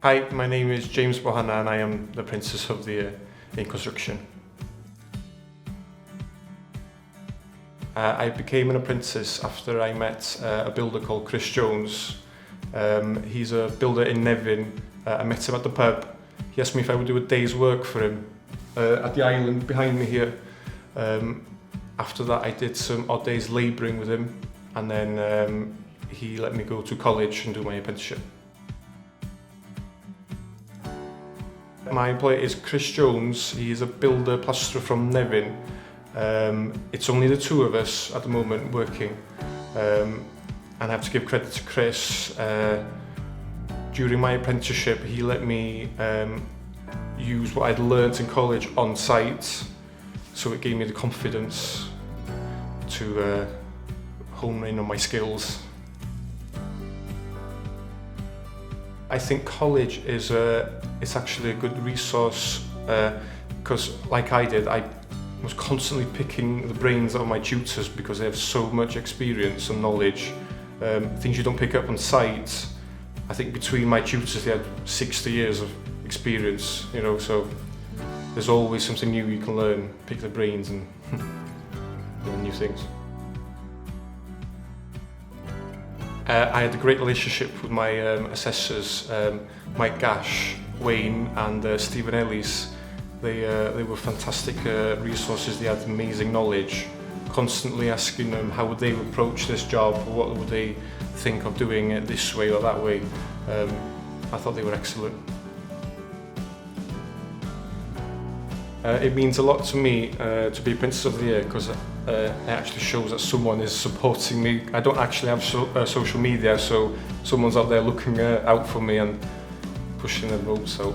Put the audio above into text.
Hi, my name is James Bohana and I am the Apprentice of the Year in construction. I became an apprentice after I met a builder called Chris Jones. He's a builder in Nevin. I met him at the pub. He asked me if I would do a day's work for him at the island behind me here. After that I did some odd days labouring with him, and then he let me go to college and do my apprenticeship. My employer is Chris Jones. He's a builder plasterer from Nevin. It's only the two of us at the moment working, and I have to give credit to Chris. During my apprenticeship he let me use what I'd learnt in college on site, so it gave me the confidence to hone in on my skills. I think college is it's actually a good resource because, like I did, I was constantly picking the brains of my tutors because they have so much experience and knowledge, things you don't pick up on site. I think between my tutors they had 60 years of experience, you know, so there's always something new you can learn, pick their brains and learn new things. I had a great relationship with my assessors, Mike Gash, Wayne and Stephen Ellis. They were fantastic resources. They had amazing knowledge. Constantly asking them how would they approach this job, what would they think of doing it this way or that way. I thought they were excellent. It means a lot to me to be Apprentice of the Year because it actually shows that someone is supporting me. I don't actually have social media, so someone's out there looking out for me and pushing their vote. So.